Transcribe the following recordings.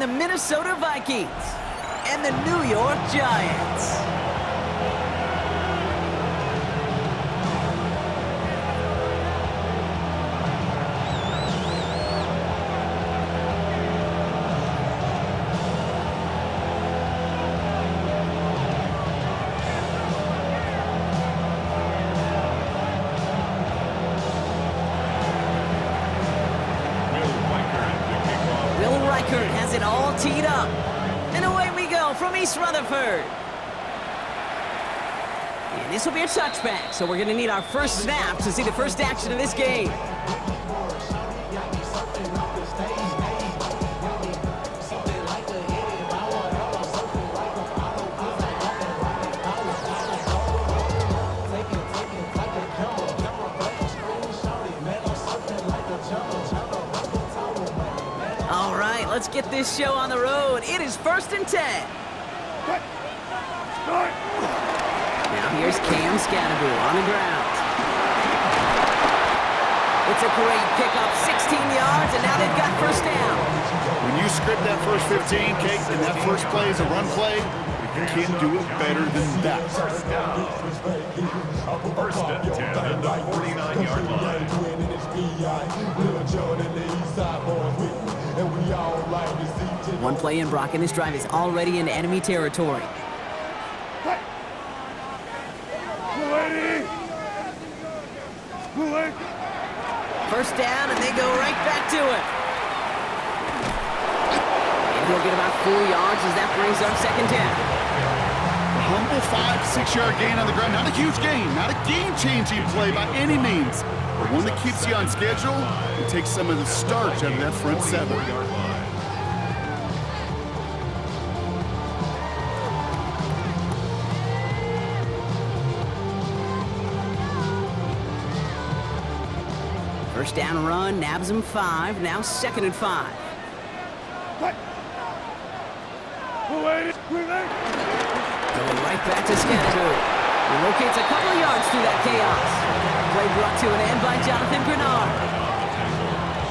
the Minnesota Vikings and the New York Giants. Has it all teed up. And away we go from East Rutherford. And this will be a touchback, so we're going to need our first snap to see the first action of this game. Let's get this show on the road. It is 1st and 10. Now here's Cam Scatterbull on the ground. It's a great pickup, 16 yards, and now they've got first down. When you script that first 15, Kate, and that first play is a run play, you can't do it better than that. First and 10 at the 49-yard line. One play in, Brock, and this drive is already in enemy territory. First down, and they go right back to it. And he'll get about 4 yards as that brings up second down. A humble 5-6-yard gain on the ground. Not a huge gain, not a game-changing play by any means, but one that keeps you on schedule and takes some of the starch out of that front seven. First down run, nabs him 5, now 2nd and 5. Going right back to Scatterbull. He locates a couple of yards through that chaos. Play brought to an end by Jonathan Bernard.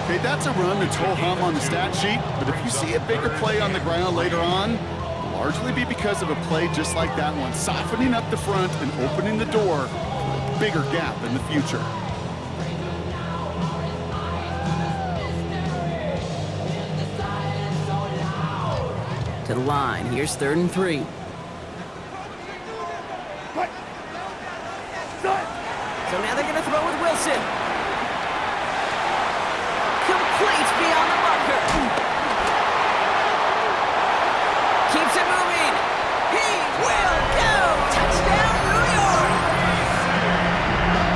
Okay, that's a run that's ho-hum on the stat sheet, but if you see a bigger play on the ground later on, it'll largely be because of a play just like that one, softening up the front and opening the door for a bigger gap in the future. To the line, here's 3rd and 3. So now they're going to throw with Wilson. Complete beyond the marker. Keeps it moving. He will go. Touchdown, New York.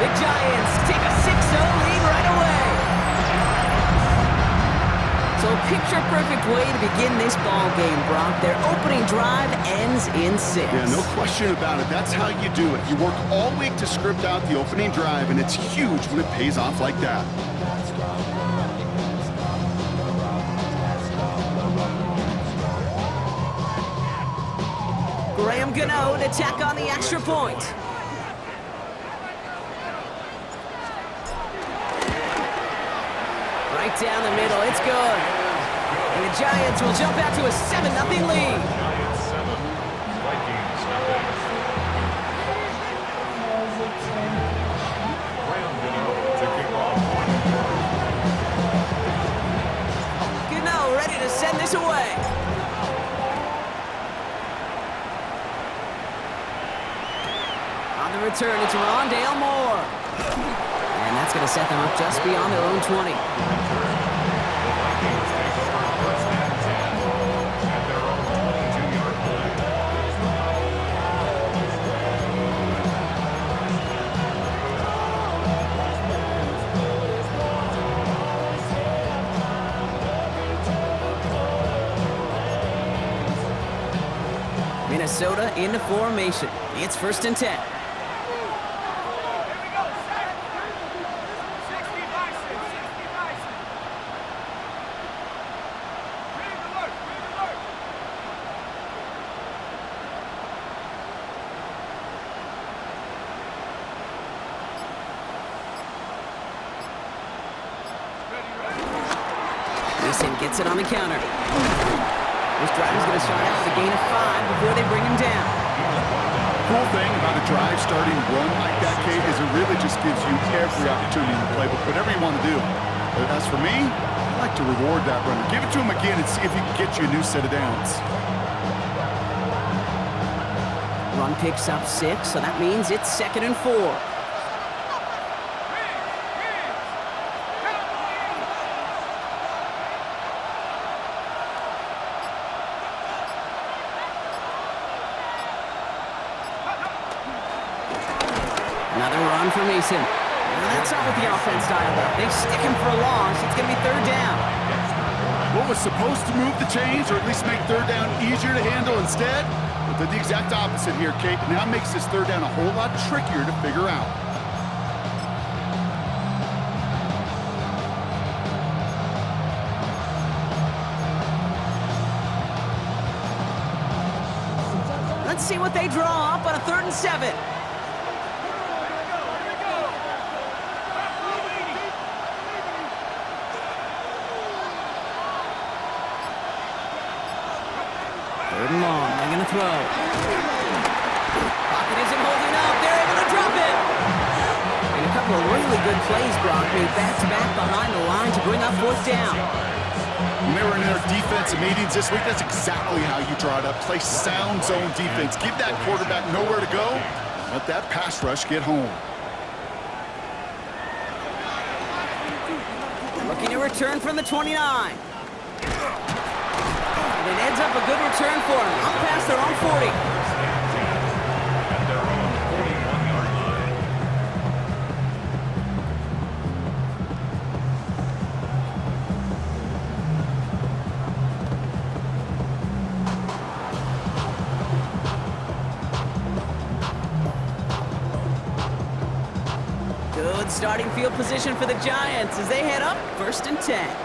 The Giants take a 6-0 lead right away. So a picture-perfect way to begin this ball game, Brock. Their opening drive ends in 6. Yeah, no question about it. That's how you do it. You work all week to script out the opening drive, and it's huge when it pays off like that. Graham Gano to tack on the extra point. Right down the middle, it's good. And the Giants will jump out to a 7-0 lead. Giants 7, Vikings nothing. Graham Gano to kick off. Gano ready to send this away. On the return, it's Rondale Moore. And that's going to set them up just beyond their own 20. Minnesota into formation. It's 1st and 10. Mason gets it on the counter. This drive is going to start out with a gain of 5 before they bring him down. Cool thing about a drive starting run like that, Kate, is it really just gives you every opportunity in the playbook, whatever you want to do. But as for me, I like to reward that runner. Give it to him again and see if he can get you a new set of downs. Run picks up 6, so that means it's 2nd and 4. Another run for Mason. Well, that's not what the offense dialed up. They stick him for a loss. It's going to be 3rd down. What was supposed to move the chains, or at least make 3rd down easier to handle instead? Well, did the exact opposite here, Kate. Now makes this 3rd down a whole lot trickier to figure out. Let's see what they draw up on a 3rd and 7. Third and long, they're going to throw. Pocket isn't holding up, they're able to drop it. And a couple of really good plays, Brock, made back-to-back behind the line to bring up 4th down. When they were in their defensive meetings this week, that's exactly how you draw it up. Play sound zone defense. Give that quarterback nowhere to go. Let that pass rush get home. Looking to return from the 29. And it ends up a good return for him. Up past their own 40. At their own 41-yard line. Good starting field position for the Giants as they head up 1st and 10.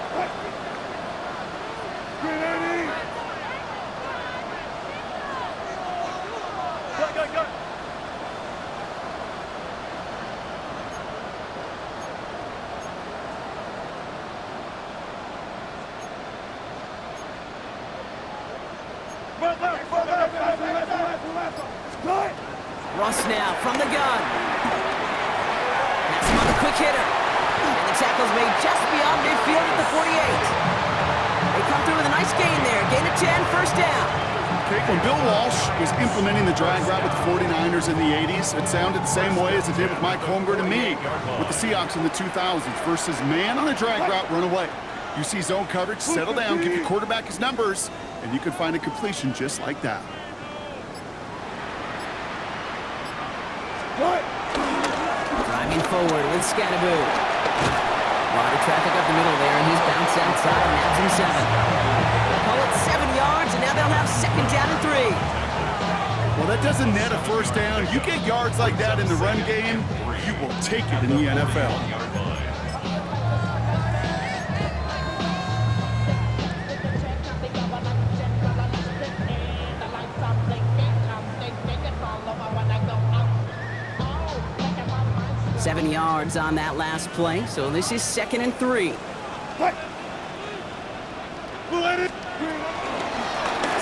Russ now from the gun. That's him on the quick hitter. And the tackle's made just beyond midfield at the 48. They come through with a nice gain there. Gain of 10, 1st down. Okay, when Bill Walsh was implementing the drag route with the 49ers in the 80s, it sounded the same way as it did with Mike Holmgren and me with the Seahawks in the 2000s versus man on a drag route, run away. You see zone coverage, settle down, give your quarterback his numbers, and you can find a completion just like that. Driving forward with Scattaboo. A lot of traffic up the middle there, and he's bounced outside and nabs him 7. Call it 7 yards, and now they'll have 2nd down and 3. Well, that doesn't net a 1st down. You get yards like that in the run game, you will take it in the NFL. Seven yards on that last play, so this is 2nd and 3.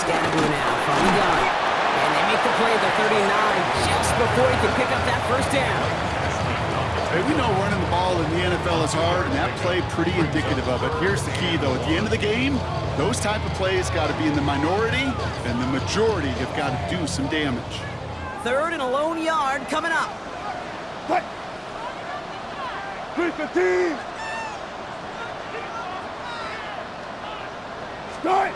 Scattaboo now from the gun. And they make the play at the 39 just before he can pick up that 1st down. Hey, we know running the ball in the NFL is hard, and that play pretty indicative of it. Here's the key, though. At the end of the game, those type of plays got to be in the minority, and the majority have got to do some damage. 3rd and a lone yard coming up. Start!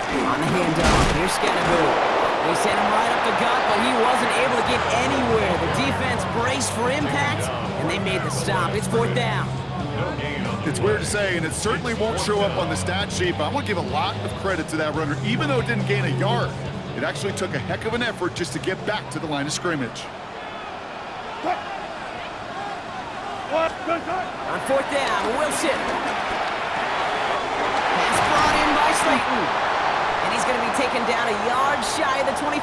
On the handoff, here's Scattaboo. They sent him right up the gut, but he wasn't able to get anywhere. The defense braced for impact, and they made the stop. It's 4th down. It's weird to say, and it certainly won't show up on the stat sheet, but I want to give a lot of credit to that runner. Even though it didn't gain a yard, it actually took a heck of an effort just to get back to the line of scrimmage. On 4th down, Wilson. Pass brought in by Slayton. And he's going to be taken down a yard shy of the 25.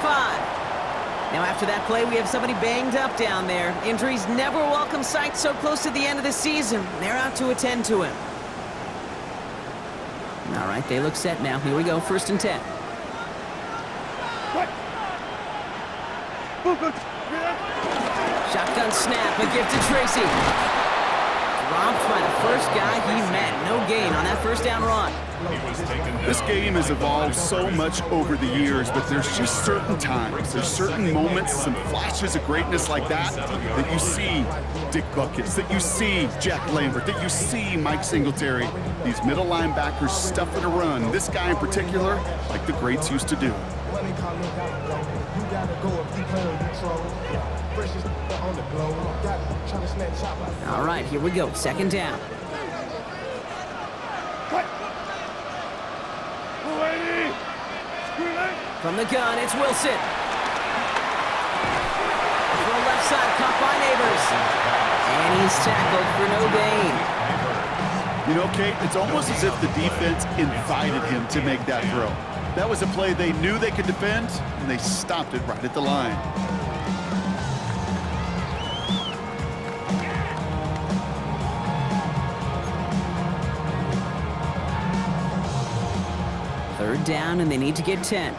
Now after that play, we have somebody banged up down there. Injuries never welcome sight so close to the end of the season. They're out to attend to him. All right, they look set now. Here we go, 1st and 10. Shotgun snap, a gift to Tracy. Dropped by the first guy he met. No gain on that 1st down run. This game has evolved so much over the years, but there's just certain times, there's certain moments, some flashes of greatness like that you see Dick Buckets, that you see Jack Lambert, that you see Mike Singletary. These middle linebackers stuffing a run. This guy in particular, like the greats used to do. All right, here we go, 2nd down. From the gun, it's Wilson. Throw left side, caught by Neighbors. And he's tackled for no gain. You know, Kate, it's almost as if the defense invited him to make that throw. That was a play they knew they could defend, and they stopped it right at the line. Third down, and they need to get 10.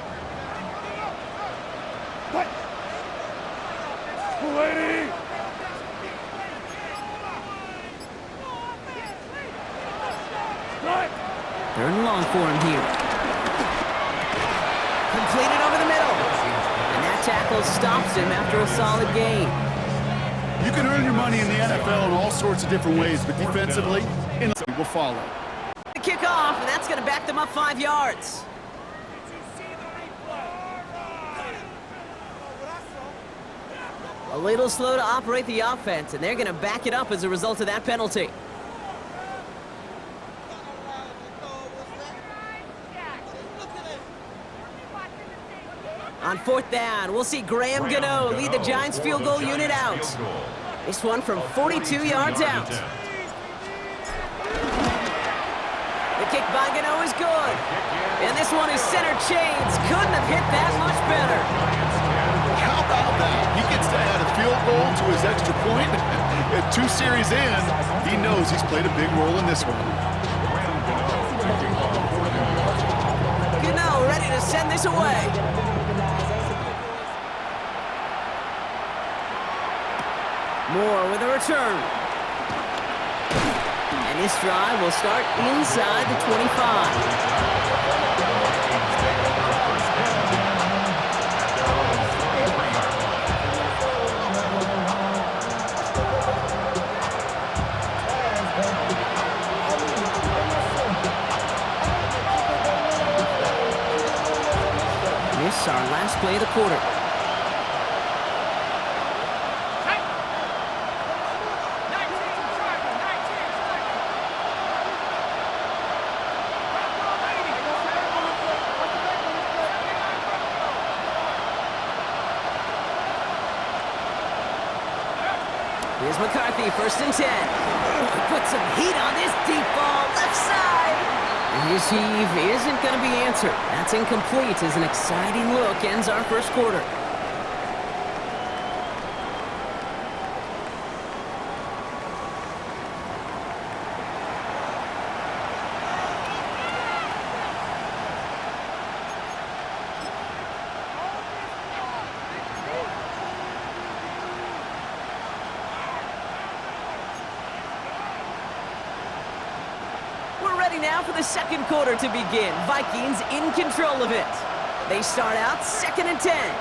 Third and long for him here. Completed over the middle. And that tackle stops him after a solid gain. You can earn your money in the NFL in all sorts of different ways, but defensively, will follow. The kickoff, and that's going to back them up 5 yards. A little slow to operate the offense, and they're going to back it up as a result of that penalty. On 4th down, we'll see Graham Gano lead the Giants field goal unit out. This one from 42 yards out. The kick by Gano is good. And this one is center chains. Couldn't have hit that much better. How about that? He gets to add a field goal to his extra point. At 2 series in, he knows he's played a big role in this one. Gano ready to send this away. Moore with a return. And this drive will start inside the 25. This is our last play of the quarter. Here's McCarthy, 1st and 10. Put some heat on this deep ball, left side. His heave isn't going to be answered. That's incomplete as an exciting look ends our 1st quarter. Now for the 2nd quarter to begin. Vikings in control of it. They start out 2nd and 10.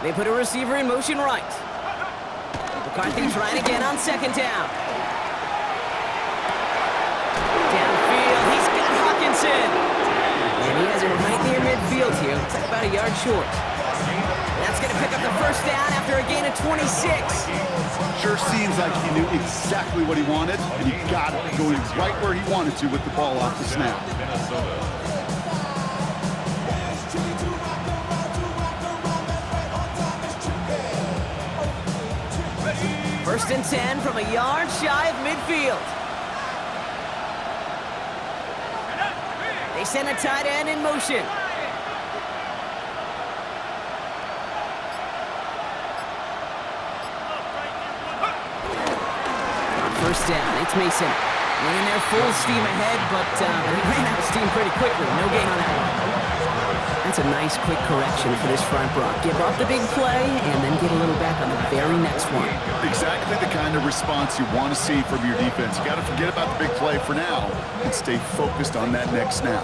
They put a receiver in motion right. McCarthy trying again on 2nd down. Downfield, he's got Hawkinson. And he has it right near midfield here. Looks like about a yard short. That's going to pick up the 1st down after a gain of 26. Sure seems like he knew exactly what he wanted, and he got it going right where he wanted to with the ball off the snap. 1st and 10 from a yard shy of midfield. They send a tight end in motion. On first down, it's Mason. Running there full steam ahead, but he ran out of steam pretty quickly. No gain on that one. That's a nice quick correction for this front block. Give up the big play and then get a little back on the very next one. Exactly the kind of response you want to see from your defense. You got to forget about the big play for now and stay focused on that next snap.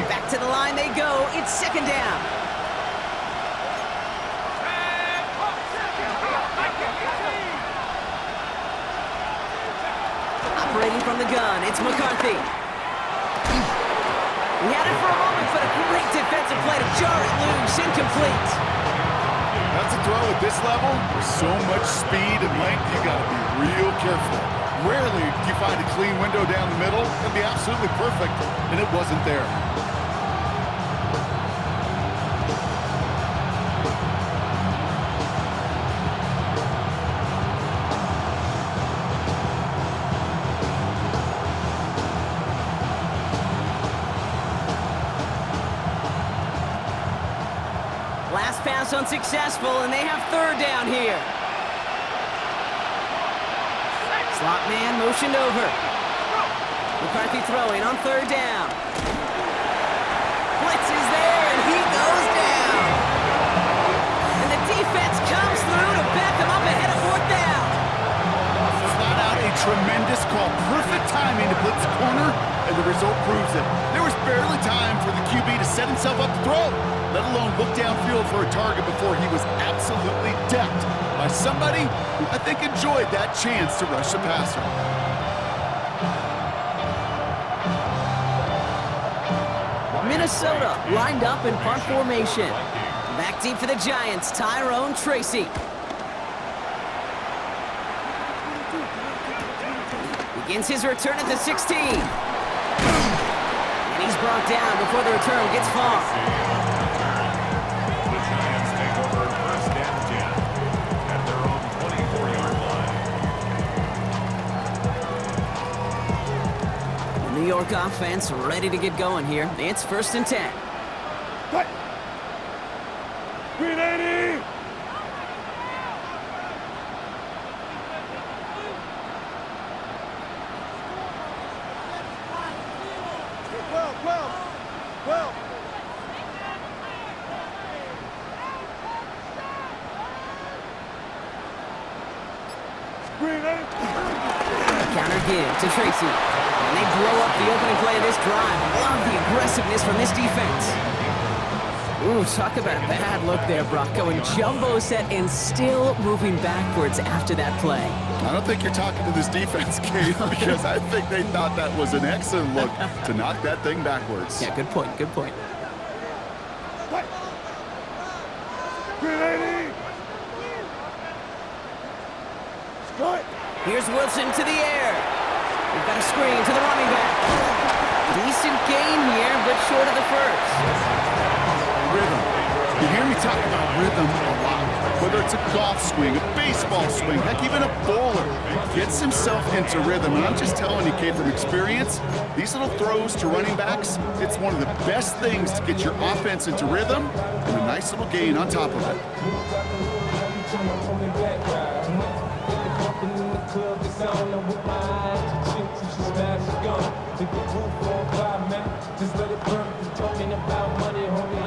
Back to the line they go. It's second down. Operating from the gun, it's McCarthy. He had it for a moment, but a great defensive play to jar it loose. Incomplete. That's a throw at this level. With so much speed and length, you got to be real careful. Rarely do you find a clean window down the middle. It can be absolutely perfect, and it wasn't there. Last pass unsuccessful, and they have third down here. Slot man motioned over. McCarthy throwing on third down. Blitz is there, and he goes down. And the defense comes through to back him up ahead of fourth down. Flat out a tremendous call. Perfect timing to blitz the corner, and the result proves it. There was barely time for the QB to set himself up to throw, let alone look downfield for a target before he was absolutely decked by somebody who I think enjoyed that chance to rush the passer. Minnesota lined up in punt formation. Back deep for the Giants, Tyrone Tracy. Begins his return at the 16. And he's brought down before the return gets far. The Giants take over first and 10 at their own 24-yard line. The New York offense ready to get going here. It's first and 10. What? 380! Well. Counter give to Tracy. And they blow up the opening play of this drive. Love the aggressiveness from this defense. Ooh, talk about a bad look there, Brock. Going jumbo set and still moving backwards after that play. I don't think you're talking to this defense, Kate, because I think they thought that was an excellent look to knock that thing backwards. Yeah, good point, good point. What? 380! Strike! Here's Wilson to the air. We've got a screen to the running back. Decent gain here, but short of the first. Rhythm. You hear me talk about rhythm a lot. Whether it's a golf swing, a baseball swing, heck, even a bowler gets himself into rhythm. And I'm just telling you, Kate, from experience, these little throws to running backs, it's one of the best things to get your offense into rhythm and a nice little gain on top of it.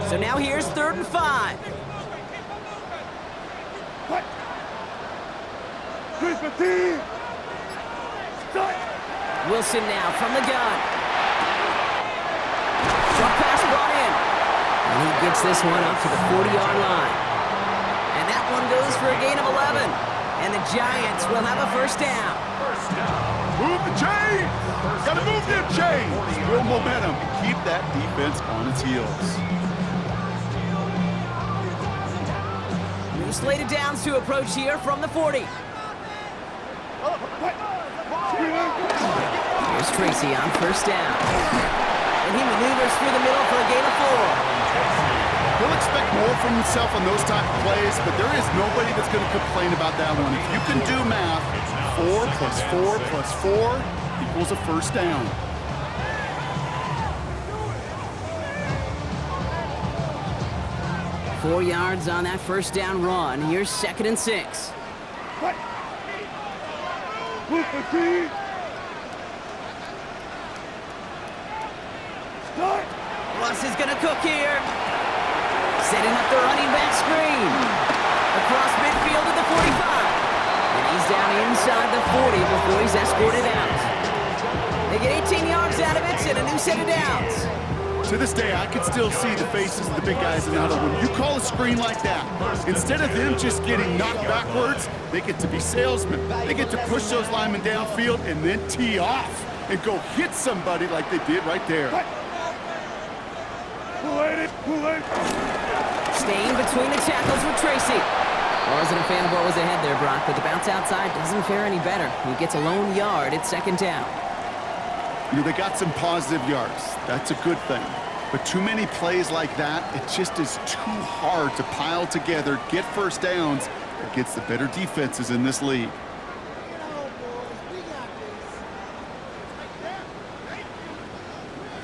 So now here's 3rd and 5. What? Chris Martin! Strike! Wilson now from the gun. Short pass brought in. And he gets this one up to the 40-yard line. And that one goes for a gain of 11. And the Giants will have a first down. Move the chain! Gotta move them chains! Build momentum and keep that defense on its heels. New slated downs to approach here from the 40. Here's Tracy on first down. And he maneuvers through the middle for a gain of 4. He'll expect more from himself on those type of plays, but there is nobody that's going to complain about that one. If you can do math, 4 plus 4 plus 4, equals a first down. Four yards on that first down run. Here's 2nd and 6. Fight. Move the team. Start. Russ is going to cook here. Setting up the running back screen. Across midfield at the 45. And he's down inside the 40 before he's escorted out. They get 18 yards out of it and a new set of downs. To this day, I can still see the faces of the big guys in the huddle. When you call a screen like that, instead of them just getting knocked backwards, they get to be salesmen. They get to push those linemen downfield and then tee off and go hit somebody like they did right there. Staying between the tackles with Tracy. I wasn't a fan of what was ahead there, Brock, but the bounce outside doesn't fare any better. He gets a lone yard at 2nd down. You know, they got some positive yards. That's a good thing. But too many plays like that, it just is too hard to pile together, get first downs against the better defenses in this league.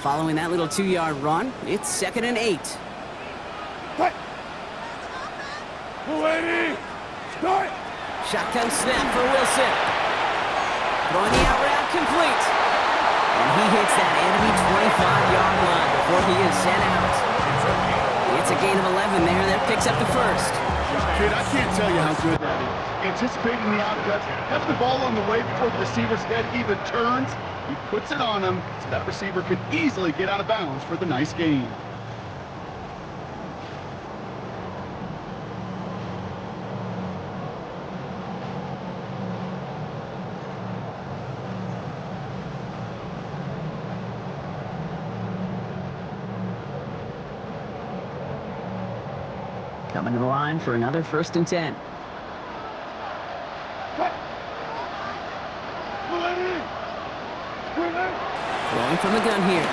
Following that little 2-yard run, it's 2nd and 8. Fight. Ready. Start. Shotgun snap for Wilson. Throwing the out route complete. And he hits that enemy 25-yard line before he is sent out. It's a gain of 11 there. That picks up the first. Kid, I can't tell you how good that is. Anticipating the outcut, have the ball on the way before the receiver's head even turns. He puts it on him, so that receiver could easily get out of bounds for the nice gain. Coming to the line for another 1st and 10. Throwing from the gun here.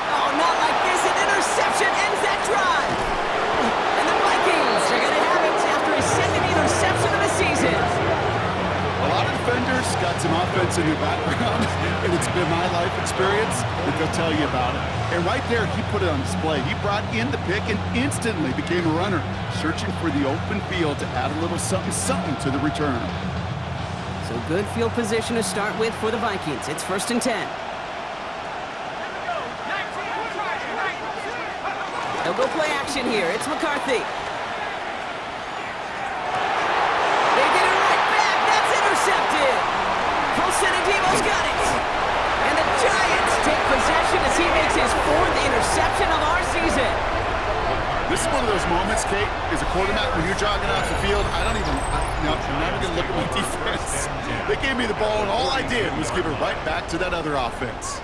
Oh, not like this. An interception ends that drive. And the Vikings are going to have it after his 2nd interception of the season. A lot of defenders got some offense in their background, and it's been my life experience that they'll tell you about it. And right there, he put it on display. He brought in the pick and instantly became a runner, searching for the open field to add a little something to the return. So good field position to start with for the Vikings. It's 1st and 10. They'll go play action here. It's McCarthy. They get it right back. That's intercepted. Cosenativo's got it. And the Giants take possession as he makes his 4th interception of our season. This is one of those moments, Kate, as a quarterback, when you're jogging off the field, I'm not even going to look at my defense. They gave me the ball, and all I did was give it right back to that other offense.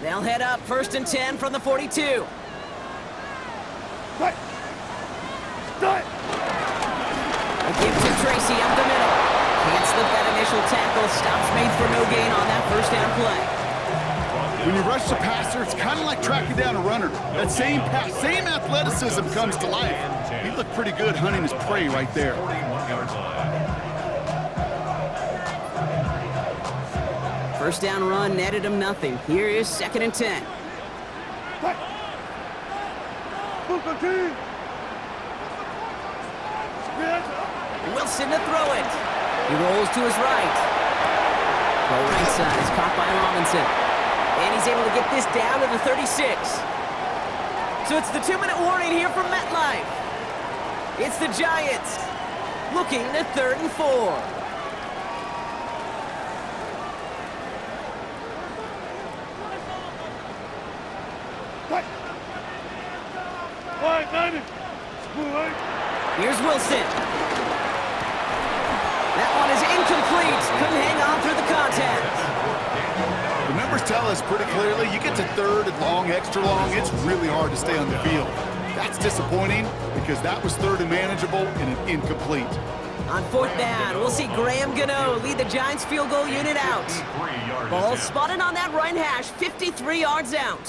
They'll head up 1st and 10 from the 42. Fight. Start. A give to Tracy up the middle. Can't slip that initial tackle. Stops made for no gain on that 1st down play. When you rush the passer, it's kind of like tracking down a runner. That same pass, same athleticism comes to life. He looked pretty good hunting his prey right there. 1st down run netted him nothing. Here is 2nd and 10. Fight. Move the team. Wilson to throw it. He rolls to his right. Throw right side is caught by Robinson. And he's able to get this down to the 36. So it's the 2-minute warning here from MetLife. It's the Giants looking at 3rd and 4. Here's Wilson. That one is incomplete. Couldn't hang on through the contact. The numbers tell us pretty clearly, you get to 3rd and long, extra long, it's really hard to stay on the field. That's disappointing because that was 3rd and manageable and an incomplete. On fourth down, we'll see Graham Gano lead the Giants field goal unit out. Ball spotted on that right hash, 53 yards out.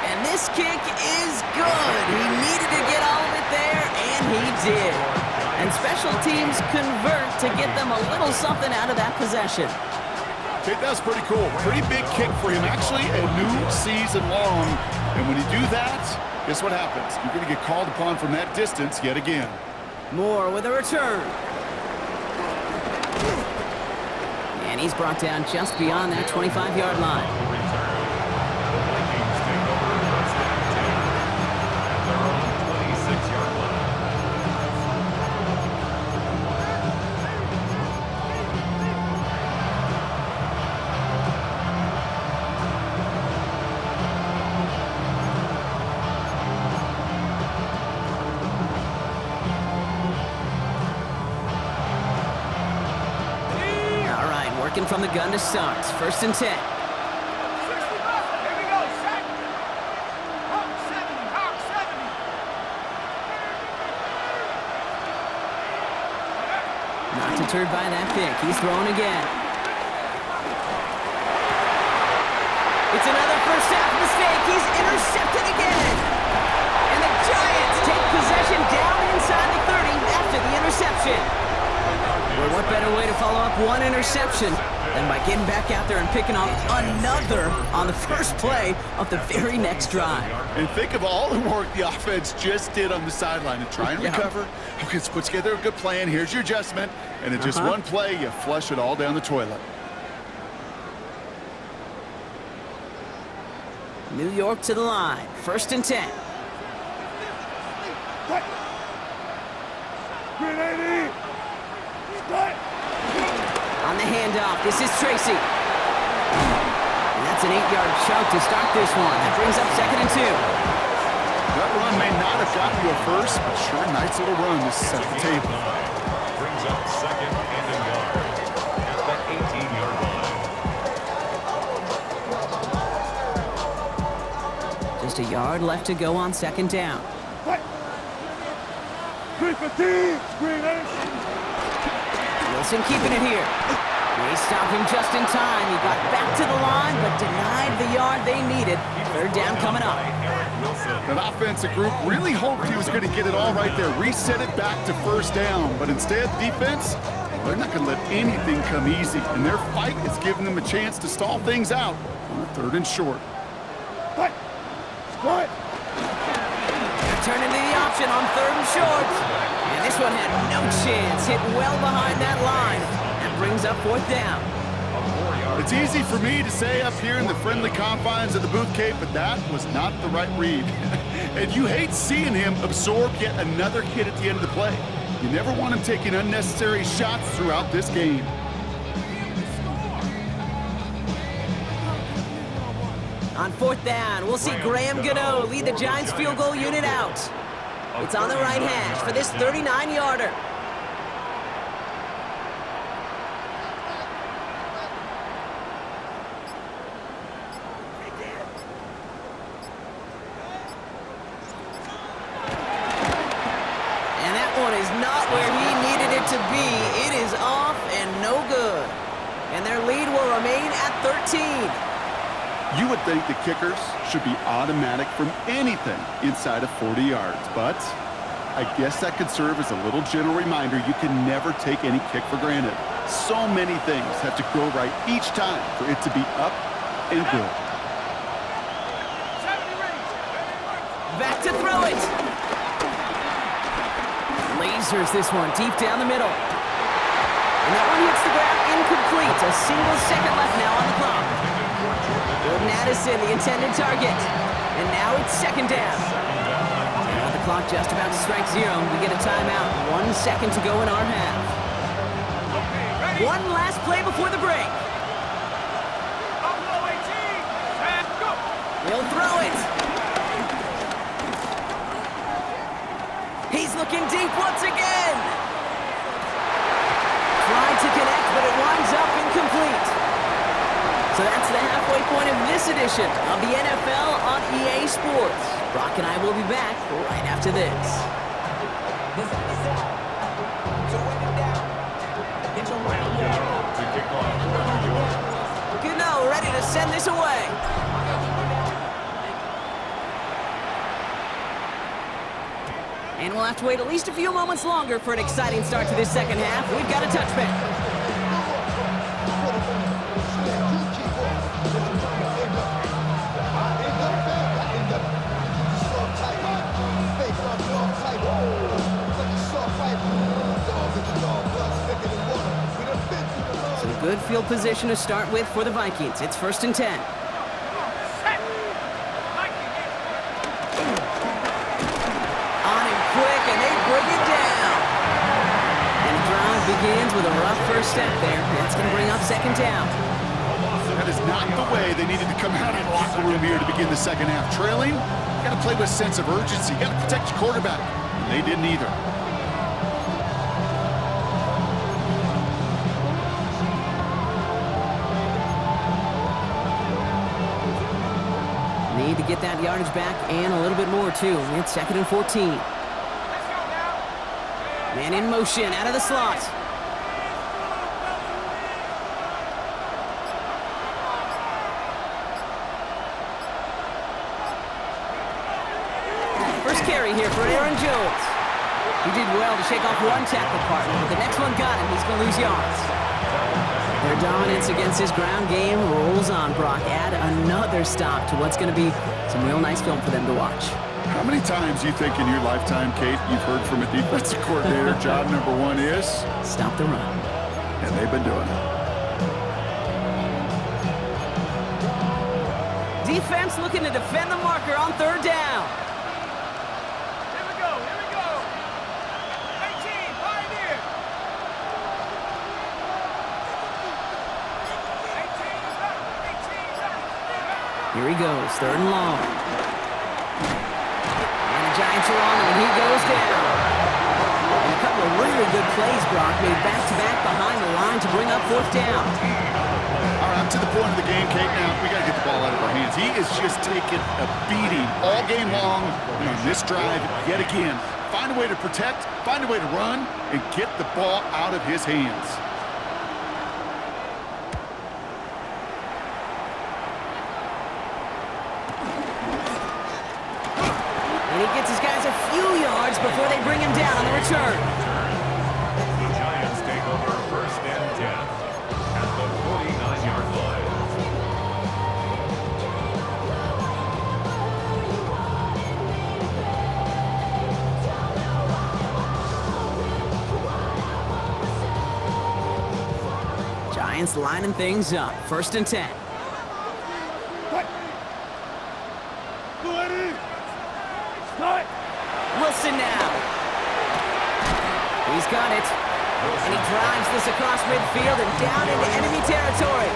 And this kick is good. He needed to get all of it there, and he did. And special teams convert to get them a little something out of that possession. Okay, that's pretty cool. Pretty big kick for him. Actually, a new season long. And when you do that, guess what happens? You're going to get called upon from that distance yet again. Moore with a return. And he's brought down just beyond that 25-yard line. Working from the gun to start. 1st and 10. 60 bucks. Here we go. Set. Hawk 70. Hawk 70. Not deterred by that pick. He's throwing again. It's another first half mistake. He's intercepted again. And the Giants take possession down inside the 30 after the interception. Well, what better way to follow up one interception than by getting back out there and picking off another on the first play of the very next drive. And think of all the work the offense just did on the sideline to try and recover. Okay, let's put together a good plan. Here's your adjustment. And in just one play, you flush it all down the toilet. New York to the line. 1st and 10. Cut. 380. Cut. On the handoff, this is Tracy. And that's an 8-yard chunk to start this one. That brings up 2nd and 2. That run may not have gotten you a first, but sure, nice little run to set the table. Brings up 2nd and a yard at the 18-yard line. Just a yard left to go on 2nd down. Cut. 315. 380. Wilson keeping it here. They stop him just in time. He got back to the line, but denied the yard they needed. 3rd down coming up. That offensive group really hoped he was going to get it all right there, reset it back to 1st down. But instead, defense, they're not going to let anything come easy. And their fight is giving them a chance to stall things out on 3rd and short. Cut. Squat. Turning to the option on 3rd and short. And this one had no chance. Hit well behind that line. That brings up 4th down. It's easy for me to say up here in the friendly confines of the Booth Cape, but that was not the right read. And you hate seeing him absorb yet another hit at the end of the play. You never want him taking unnecessary shots throughout this game. On 4th down, we'll see Graham Gano lead the Giants field goal unit out. It's on the right hash for this 39-yarder. And that one is not where he needed it to be. It is off and no good. And their lead will remain at 13. You would think the kickers should be automatic from anything inside of 40 yards, but I guess that could serve as a little gentle reminder you can never take any kick for granted. So many things have to go right each time for it to be up and good. Back to throw it. Lasers this one deep down the middle. And that one hits the ground incomplete. A single second left now on the clock. Jordan Addison, the intended target. And now it's 2nd down. And with the clock just about to strike 0, we get a timeout. 1 second to go in our half. One last play before the break. He'll throw it. He's looking deep once again. Tried to connect, but it winds up incomplete. So that's the halfway point of this edition of the NFL on EA Sports. Brock and I will be back right after this. To kick off for New York. Gano ready to send this away. And we'll have to wait at least a few moments longer for an exciting start to this second half. We've got a touchback. So a good field position to start with for the Vikings. It's 1st and 10. Begins with a rough first step there. That's going to bring up 2nd down. That is not the way they needed to come out of the locker room here to begin the second half. Trailing, you got to play with a sense of urgency. You got to protect your quarterback. And they didn't either. Need to get that yardage back and a little bit more, too. It's 2nd and 14. Man in motion, out of the slot. First carry here for Aaron Jones. He did well to shake off one tackle partner, but the next one got him. He's going to lose yards. Their dominance against his ground game rolls on, Brock. Add another stop to what's going to be some real nice film for them to watch. How many times do you think in your lifetime, Kate, you've heard from a defensive coordinator, job number one is? Stop the run. And they've been doing it. Defense looking to defend the marker on 3rd down. Here we go, here we go. 18, Pioneer. 18, Here he goes, 3rd and long. And the Giants are on him, and he goes down. And a couple of really good plays, Brock, made back-to-back behind the line to bring up 4th down. All right, up to the point of the game, Kate. Now, we got to get the ball out of our hands. He is just taking a beating all game long. And on this drive, yet again, find a way to protect, find a way to run, and get the ball out of his hands. And he gets his guys a few yards before they bring him down on the return. The Giants take over 1st and 10 at the 49-yard line. Giants lining things up. 1st and 10. Wilson now. He's got it. And he drives this across midfield and down into enemy territory.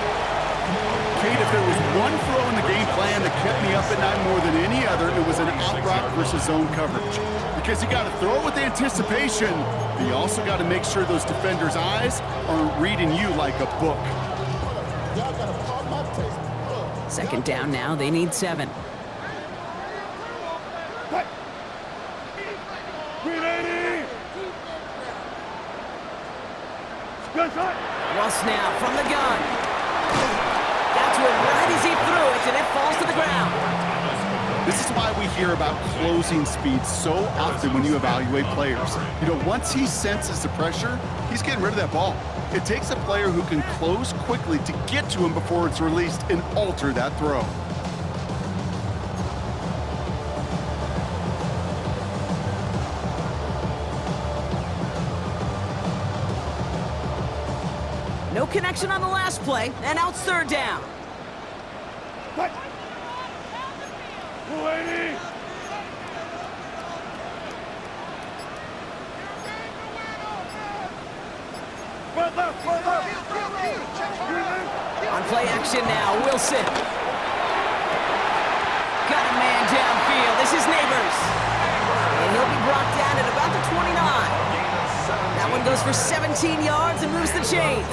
Kate, if there was one throw in the game plan that kept me up at night more than any other, it was an out route versus zone coverage. Because you got to throw with anticipation, but you also got to make sure those defenders' eyes aren't reading you like a book. 2nd down now. They need 7. Russ now from the gun. Got to him right as he threw it, and it falls to the ground. This is why we hear about closing speed so often when you evaluate players. You know, once he senses the pressure, he's getting rid of that ball. It takes a player who can close quickly to get to him before it's released and alter that throw. No connection on the last play, and now it's 3rd down. On play action now, Wilson. Got a man downfield. This is Neighbors. And he'll be brought down at about the 29. That one goes for 17 yards and moves the chains.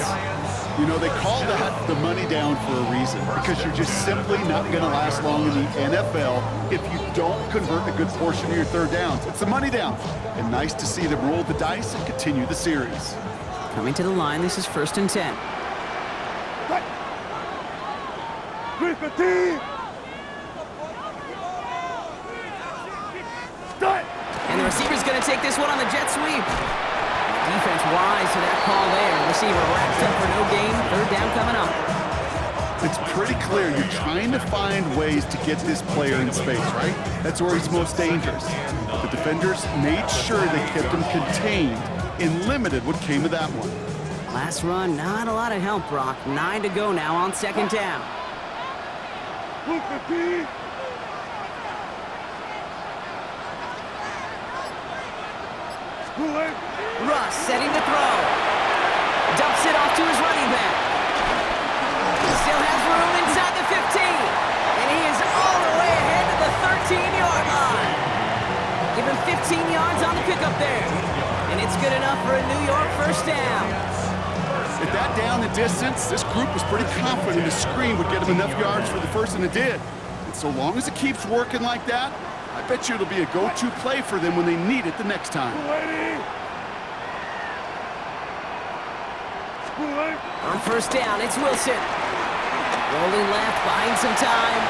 You know, they call that the money down for a reason, because you're just simply not going to last long in the NFL if you don't convert a good portion of your third downs. It's the money down. And nice to see them roll the dice and continue the series. Coming to the line, this is 1st and 10. And the receiver's going to take this one on the jet sweep. Defense wise to that call there. Receiver wrapped up for no gain. 3rd down coming up. It's pretty clear you're trying to find ways to get this player in space, right? That's where he's most dangerous. The defenders made sure they kept him contained and limited what came of that one. Last run, not a lot of help, Brock. 9 to go now on 2nd down. Russ setting to throw. Dumps it off to his running back. Still has room inside the 15. And he is all the way ahead to the 13-yard line. Give him 15 yards on the pickup there. And it's good enough for a New York 1st down. At that down and distance, this group was pretty confident the screen would get him enough yards for the first, and it did. And so long as it keeps working like that, I bet you it'll be a go-to play for them when they need it the next time. On 1st down, it's Wilson. Rolling left, buying some time.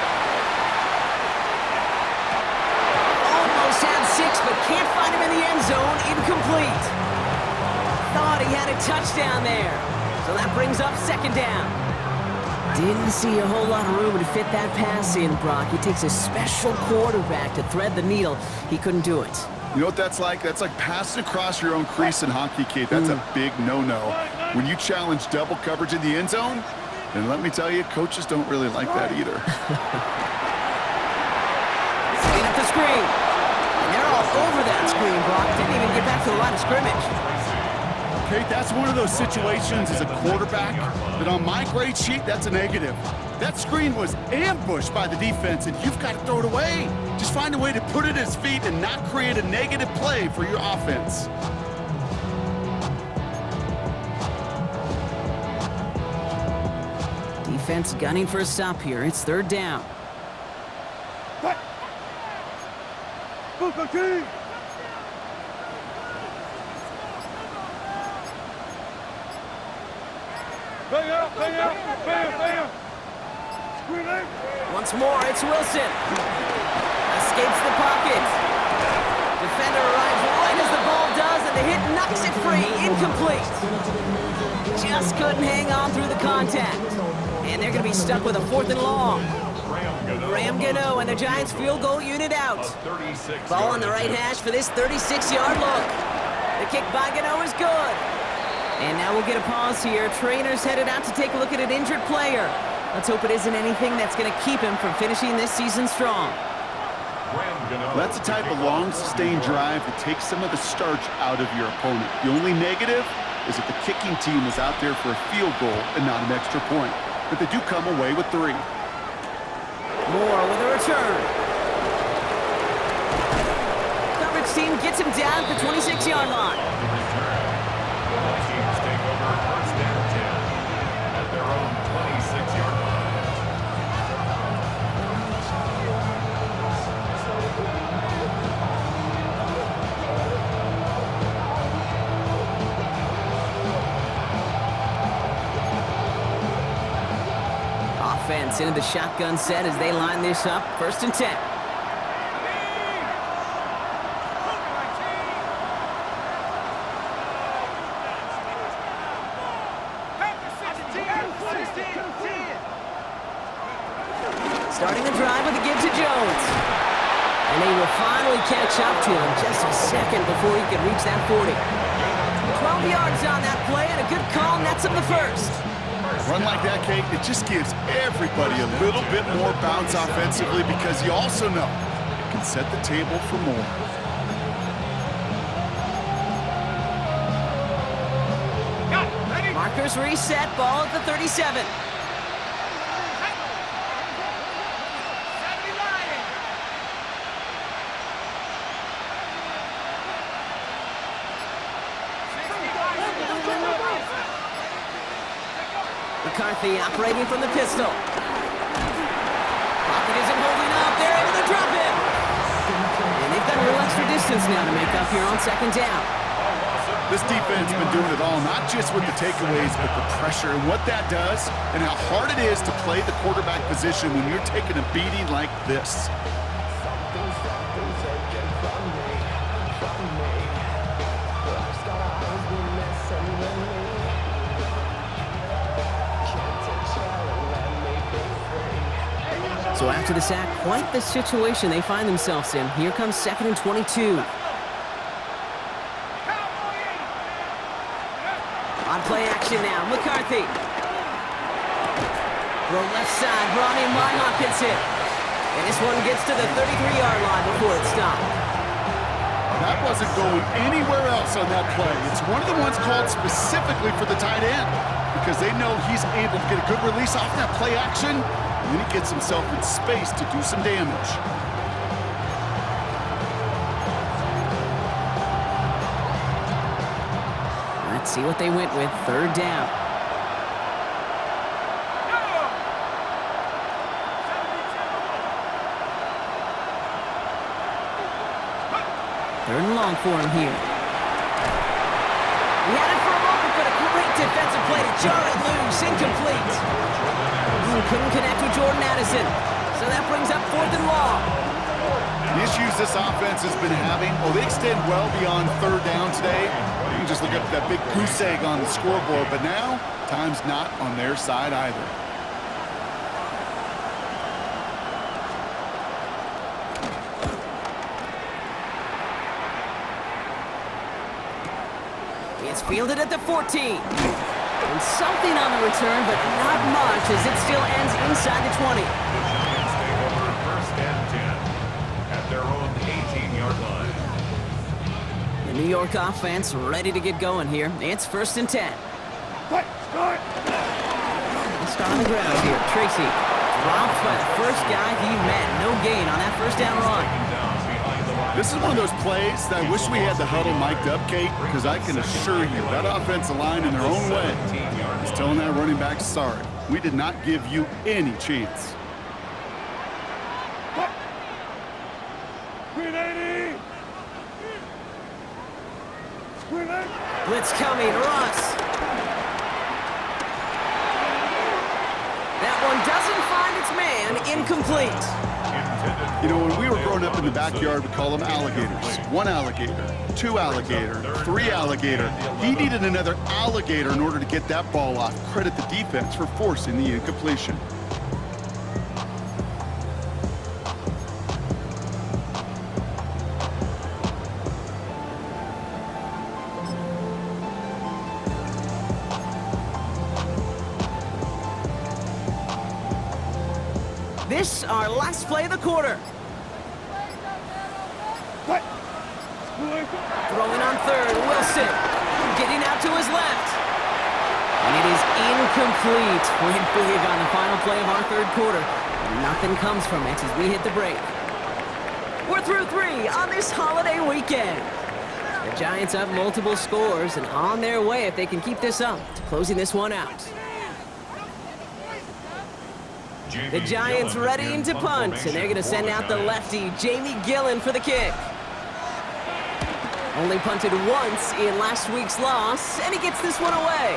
Almost had 6, but can't find him in the end zone. Incomplete. Thought he had a touchdown there. So that brings up 2nd down. Didn't see a whole lot of room to fit that pass in, Brock. It takes a special quarterback to thread the needle. He couldn't do it. You know what that's like? That's like passing across your own crease in hockey, Kate. That's a big no-no. When you challenge double coverage in the end zone, and let me tell you, coaches don't really like that either. Setting up the screen. And they're all over that screen, Brock. Didn't even get back to the line of scrimmage. Kate, that's one of those situations as a quarterback that on my grade sheet, that's a negative. That screen was ambushed by the defense, and you've got to throw it away. Just find a way to put it at his feet and not create a negative play for your offense. Defense gunning for a stop here. It's 3rd down. Once more, it's Wilson. Escapes the pocket. Defender arrives right as the ball does, and the hit knocks it free. Incomplete. Just couldn't hang on through the contact. And they're going to be stuck with a 4th and long. Graham Gano and the Giants field goal unit out. Ball on the right hash for this 36-yard look. The kick by Gano is good. And now we'll get a pause here. Trainers headed out to take a look at an injured player. Let's hope it isn't anything that's going to keep him from finishing this season strong. That's the type of long, sustained drive that takes some of the starch out of your opponent. The only negative is that the kicking team was out there for a field goal and not an extra point. But they do come away with 3. Moore with a return. Coverage team gets him down at the 26-yard line. Teams take over 1st and 10 at their own 26-yard line. Offense into the shotgun set as they line this up. 1st and 10. Starting the drive with a give to Jones. And they will finally catch up to him just a second before he can reach that 40. 12 yards on that play and a good call nets him the 1st. A run like that, Kate, it just gives everybody a little bit more bounce offensively because you also know it can set the table for more. Markers reset, ball at the 37. McCarthy operating from the pistol. Pocket isn't holding up. They're able to drop him. And they've got a little extra distance now to make up here on second down. This defense has been doing it all, not just with the takeaways, but the pressure and what that does and how hard it is to play the quarterback position when you're taking a beating like this. So after the sack, quite the situation they find themselves in. Here comes 2nd and 22. On play action now, McCarthy. Throw left side, brought in by Hawkinson. And this one gets to the 33-yard line before it's stopped. That wasn't going anywhere else on that play. It's one of the ones called specifically for the tight end because they know he's able to get a good release off that play action, and then he gets himself in space to do some damage. Let's see what they went with. 3rd down. Third and long for him here. He had it for a moment, but a great defensive play to jar it loose. Incomplete. Couldn't connect with Jordan Addison. So that brings up 4th and long. The issues this offense has been having, they extend well beyond 3rd down today. You can just look up that big goose egg on the scoreboard, but now time's not on their side either. It's fielded at the 14. And something on the return, but not much as it still ends inside the 20. The Giants take over 1st and 10 at their own 18-yard line. The New York offense ready to get going here. It's 1st and 10. Start. Let's start on the ground here. Tracy dropped by the first guy he met. No gain on that 1st down run. This is one of those plays that I wish we had the huddle mic'd up, Kate, because I can assure you that offensive line in their own way is telling that running back, sorry, we did not give you any chance. Blitz coming, Ross. That one doesn't find its man, incomplete. You know, when we were growing up in the backyard, we call them alligators. 1 alligator, 2 alligator, 3 alligator. He needed another alligator in order to get that ball off. Credit the defense for forcing the incompletion. This, our last play of the quarter. Throwing on 3rd, Wilson. Getting out to his left. And it is incomplete. Went big on the final play of our 3rd quarter. And nothing comes from it as we hit the break. We're through 3 on this holiday weekend. The Giants up multiple scores and on their way if they can keep this up to closing this one out. The Giants readying to punt, and they're going to send out the lefty, Jamie Gillen, for the kick. Only punted once in last week's loss, and he gets this one away.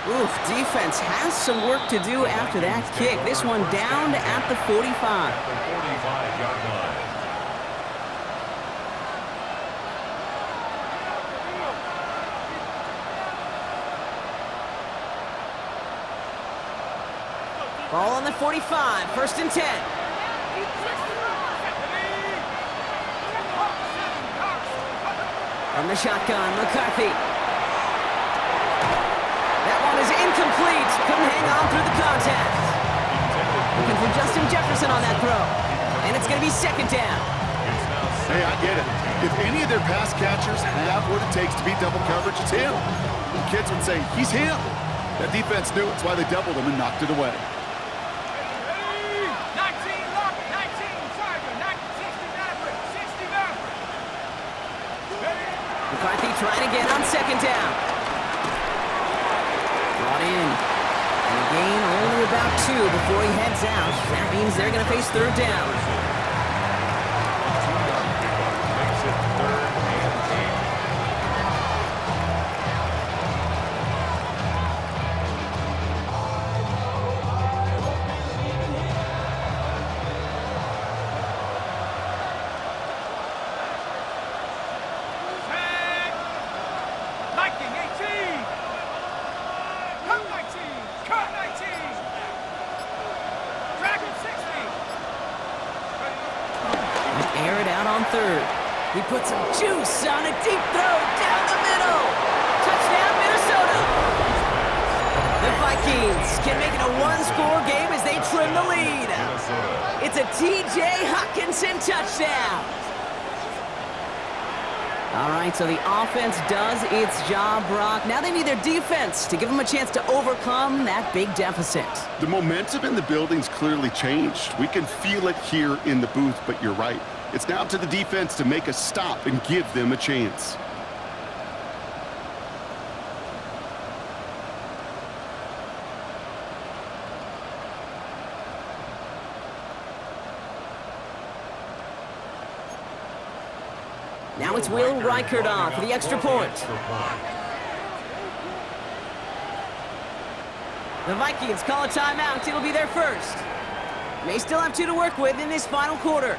Oof, defense has some work to do after that kick. This one down at the 45. 45-yard line. Ball on the 45, 1st and 10. From the shotgun, McCarthy. That one is incomplete. Couldn't hang on through the contact. Looking for Justin Jefferson on that throw. And it's going to be 2nd down. Hey, I get it. If any of their pass catchers have what it takes to beat double coverage, it's him. The kids would say, he's him. That defense knew it's why they doubled him and knocked it away. McCarthy trying again on 2nd down. Brought in. And a gain only about 2 before he heads out. That means they're going to face third down. Makes it 3rd and 8. Set. Liking 18. Come 19. Cut 19. Dragon 60. Air it out on third. He puts some juice on a deep throw down the middle. Touchdown, Minnesota. The Vikings can make it a one-score game as they trim the lead. It's a T.J. Hockenson touchdown. All right, so the offense does its job, Brock. Now they need their defense to give them a chance to overcome that big deficit. The momentum in the building's clearly changed. We can feel it here in the booth, but you're right. It's now to the defense to make a stop and give them a chance. Now it's Will Reichert on for the extra point. The Vikings call a timeout. It'll be their first. May still have 2 to work with in this final quarter.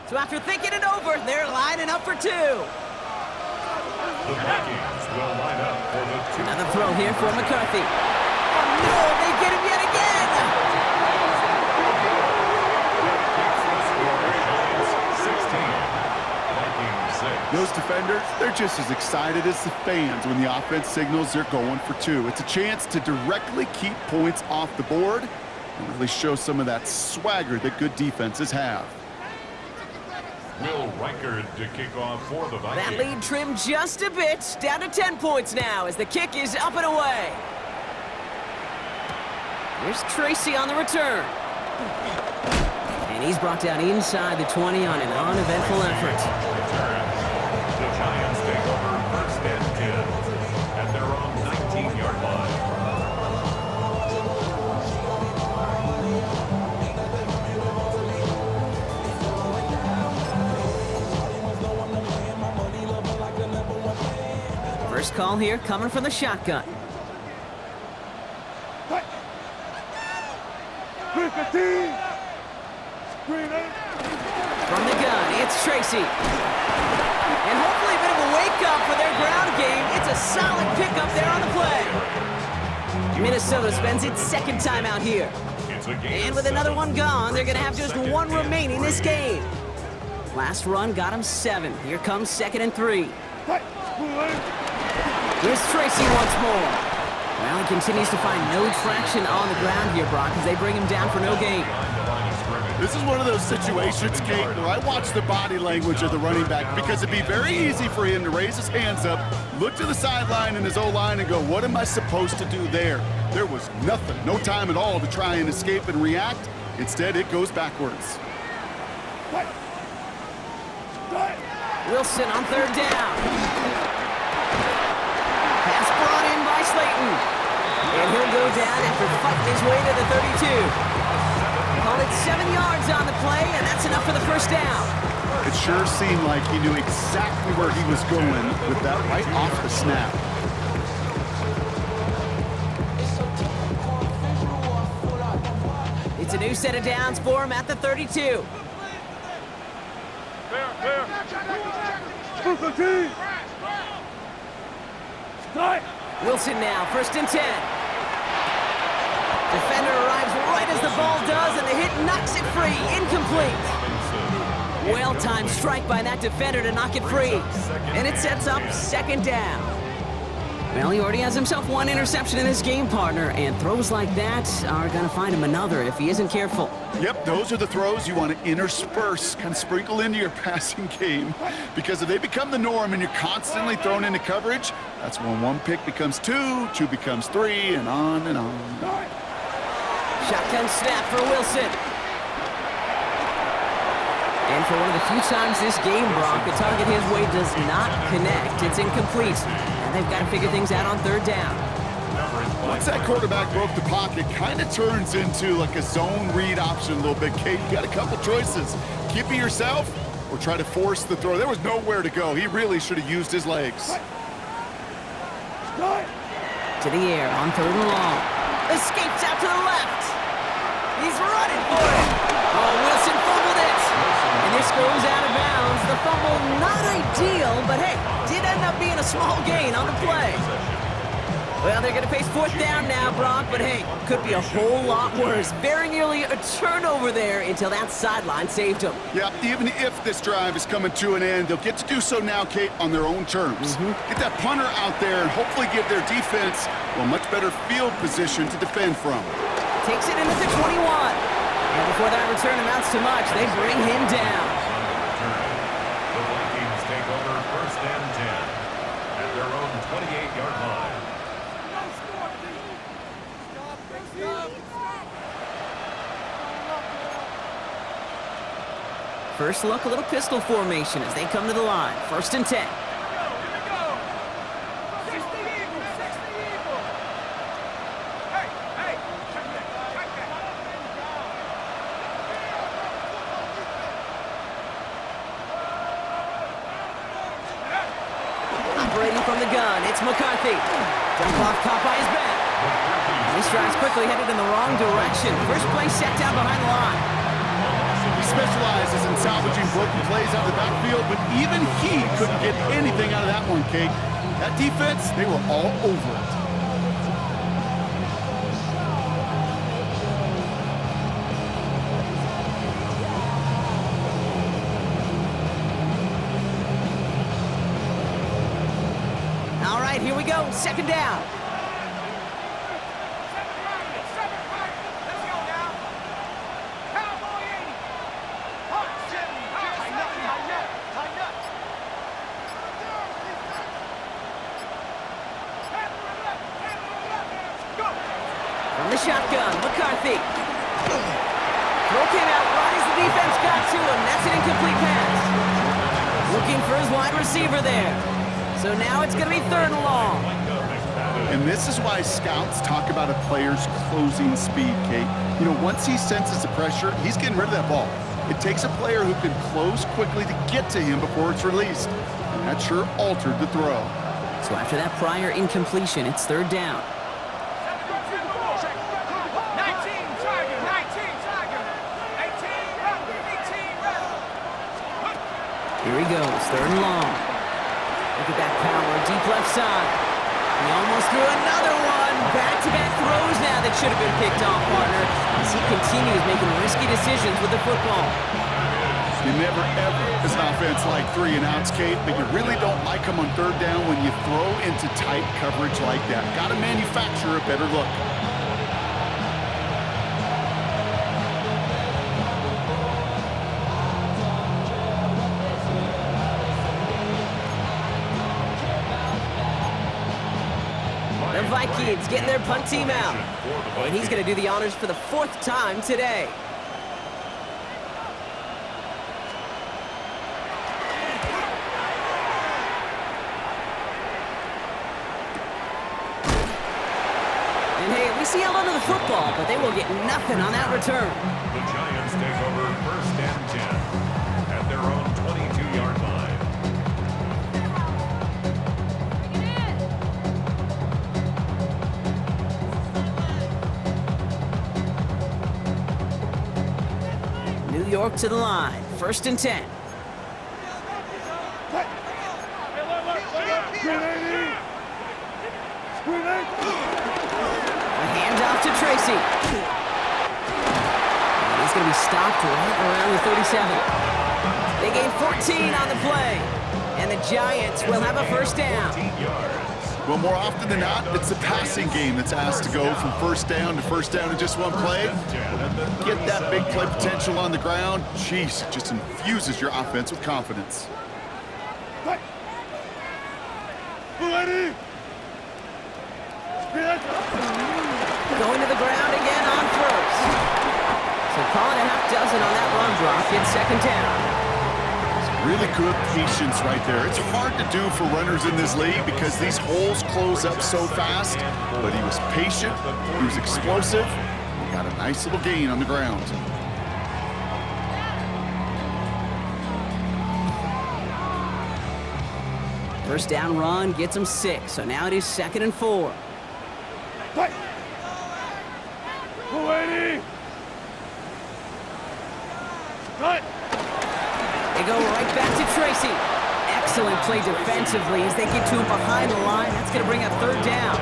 So after thinking it over, they're lining up for 2. The Vikings will line up for the 2. Another throw here for McCarthy. Oh no, they get him yet again! Those defenders, they're just as excited as the fans when the offense signals they're going for 2. It's a chance to directly keep points off the board and really show some of that swagger that good defenses have. Will Reichert to kick off for the Vikings. That lead trimmed just a bit, down to 10 points now as the kick is up and away. Here's Tracy on the return. And he's brought down inside the 20 on an uneventful effort. The Giants take over 1st and 10 at their own 19-yard line. First call here coming from the shotgun. From the gun, it's Tracy. And hopefully a bit of a wake-up for their ground game. It's a solid pickup there on the play. Minnesota spends its 2nd timeout here. And with another one gone, they're going to have just 1 remaining this game. Last run got him 7. Here comes 2nd and 3. Here's Tracy once more. Well, he continues to find no traction on the ground here, Brock, as they bring him down for no gain. This is one of those situations, Kate, where I watch the body language of the running back because it'd be very easy for him to raise his hands up, look to the sideline in his O-line and go, what am I supposed to do there? There was nothing, no time at all to try and escape and react. Instead, it goes backwards. Wilson on 3rd down. Pass brought in by Slayton. And he'll go down after fighting his way to the 32. Called it 7 yards on the play, and that's enough for the first down. It sure seemed like he knew exactly where he was going with that right off the snap. It's a new set of downs for him at the 32. Wilson now, 1st and 10. Defender arrives right as the ball does, and the hit knocks it free. Incomplete. Well-timed strike by that defender to knock it free. And it sets up 2nd down. Well, he already has himself one interception in this game, partner, and throws like that are going to find him another if he isn't careful. Yep, those are the throws you want to intersperse, kind of sprinkle into your passing game. Because if they become the norm and you're constantly thrown into coverage, that's when one pick becomes two, two becomes three, and on and on. Shotgun snap for Wilson. And for one of the few times this game, Brock, the target his way does not connect. It's incomplete. And they've got to figure things out on third down. Once that quarterback broke the pocket, kind of turns into like a zone read option a little bit. Kate, you got a couple choices. Keep it yourself or try to force the throw. There was nowhere to go. He really should have used his legs. To the air on third and long. Escapes out to the left. He's running for it. Oh, Wilson fumbled it. And this goes out of bounds. The fumble not ideal, but hey, did end up being a small gain on the play. Well, they're going to face fourth down now, Brock, but hey, could be a whole lot worse. Very nearly a turnover there until that sideline saved him. Yeah, even if this drive is coming to an end, they'll get to do so now, Kate, on their own terms. Get that punter out there and hopefully give their defense a much better field position to defend from. Takes it into the 21. And before that return amounts to much, they bring him down. The Vikings take over first and 10 at their own 28-yard line. First look, a little pistol formation as they come to the line. First and 10. Here we go. 60 Eagle, 60 Eagle. Hey, check that. Operating from the gun, it's McCarthy. Jump off, caught by his back. And he strides quickly, headed in the wrong direction. First play set down behind the line. He specializes in salvaging broken plays out of the backfield, but even he couldn't get anything out of that one, Kate. That defense, they were all over it. All right, here we go, second down. Let's go now. Cowboy 80. Hot 70. Tighten up. Go. From the shotgun, McCarthy. Throw came out right as the defense got to him. That's an incomplete pass. Looking for his wide receiver there. So now it's going to be third and long. And this is why scouts talk about a player's closing speed, Kate. You know, once he senses the pressure, he's getting rid of that ball. It takes a player who can close quickly to get to him before it's released. And that sure altered the throw. So after that prior incompletion, it's third down. 19 Tiger. 18 run. Here he goes, third and long. Look at that power, deep left side. He almost threw another one. Back-to-back throws now that should have been picked off, partner, as he continues making risky decisions with the football. You never, ever, as an offense, like 3 and outs, Kate, but you really don't like them on third down when you throw into tight coverage like that. Got to manufacture a better look. The Vikings getting their punt team out. And he's going to do the honors for the 4th time today. And hey, at least he held onto the football, but they will get nothing on that return. The Giants take over first and 10 at their own 22-yard line. New York to the line. First and 10. A handoff to Tracy. And he's going to be stopped right around the 37. They gain 14 on the play. And the Giants will have a first down. 14 yards. Well, more often than not, it's the passing game that's asked to go from first down in just one play. Get that big play potential on the ground. Jeez, it just infuses your offense with confidence. Going to the ground again on first. So calling a half dozen on that run block in second down. Really good patience right there. It's hard to do for runners in this league because these holes close up so fast, but he was patient, he was explosive, he got a nice little gain on the ground. First down run gets him 6, so now it is 2nd and 4. They go right back to Tracy. Excellent play defensively as they get to him behind the line. That's going to bring up 3rd down.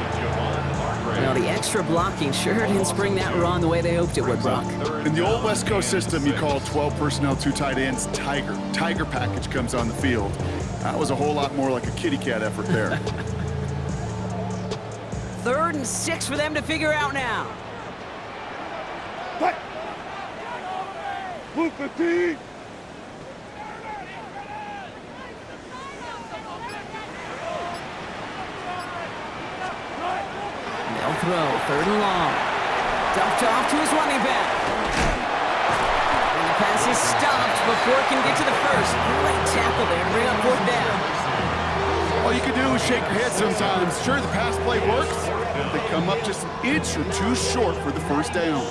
You know, the extra blocking sure didn't spring that run the way they hoped it would, Brock. In the old West Coast system, you call 12 personnel, 2 tight ends, Tiger. Tiger package comes on the field. That was a whole lot more like a kitty cat effort there. 3rd and 6 for them to figure out now. They'll throw, 3rd and long. Dumped off to his running back. And the pass is stopped before it can get to the first. Great tackle there to bring up 4th down. All you can do is shake your head sometimes. Sure, the pass play works, but they come up just an inch or 2 short for the first down.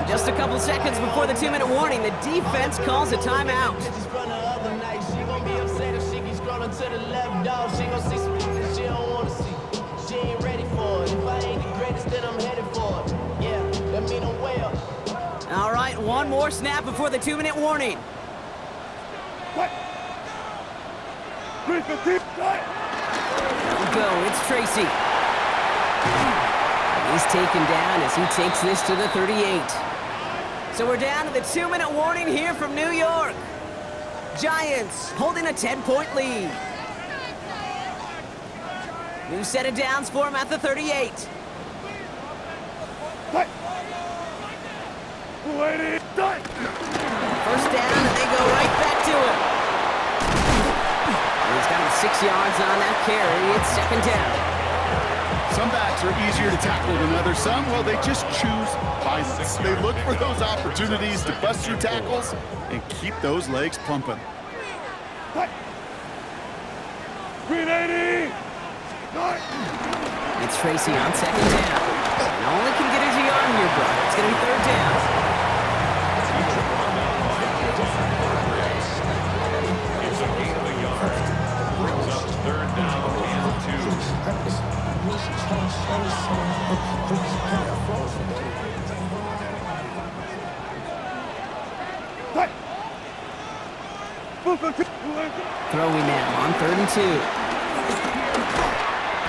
Just a couple seconds before the 2-minute warning, the defense calls a timeout. All right, one more snap before the 2-minute warning. They'll go, it's Tracy. He's taken down as he takes this to the 38. So we're down to the 2-minute warning here from New York. Giants holding a 10-point lead. New set of downs for him at the 38. First down, and they go right back to him. And he's got him 6 yards on that carry. It's 2nd down. Some backs are easier to tackle than others. Some, well, they just choose violence. They look for those opportunities to bust through tackles and keep those legs pumping. 380! It's Tracy on 2nd down. And only can get his yard here, bro. It's going to be 3rd down. It's a gain of a yard. Brings up 3rd down and 2. Throwing now on 3rd and 2.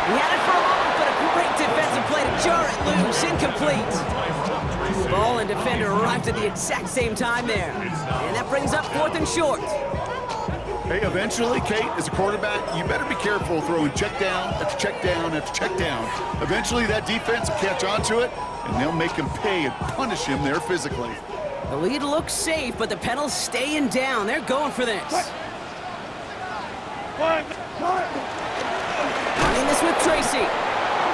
He had it for a moment, but a great defensive play to jar it loose. Incomplete. Ball and defender arrived at the exact same time there. And that brings up 4th and short. Hey, eventually, Kate, as a quarterback, you better be careful throwing check down after check down after check down. Eventually, that defense will catch on to it, and they'll make him pay and punish him there physically. The lead looks safe, but the Penals staying down. They're going for this. Running this with Tracy.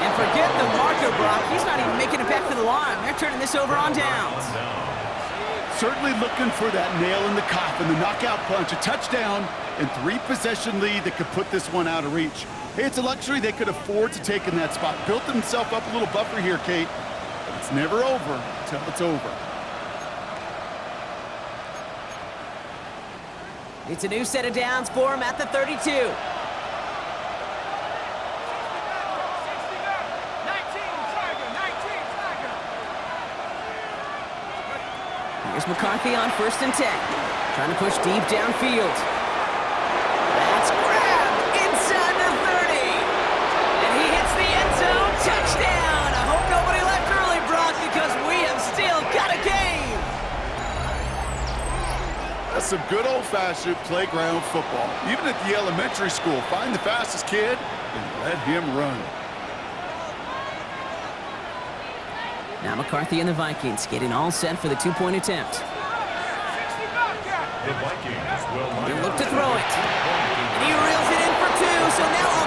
And forget the marker, Brock. He's not even making it back to the line. They're turning this over on downs. Certainly looking for that nail in the coffin, the knockout punch, a touchdown, and 3-possession lead that could put this one out of reach. Hey, it's a luxury they could afford to take in that spot. Built himself up a little buffer here, Kate. But it's never over until it's over. It's a new set of downs for him at the 32. Here's McCarthy on 1st and 10. Trying to push deep downfield. That's grabbed inside the 30. And he hits the end zone. Touchdown! good old-fashioned playground football. Even at the elementary school, find the fastest kid and let him run. Now McCarthy and the Vikings getting all set for the two-point attempt. 60 back, yeah. The Vikings will They line look up to throw it. And he reels it in for two, so now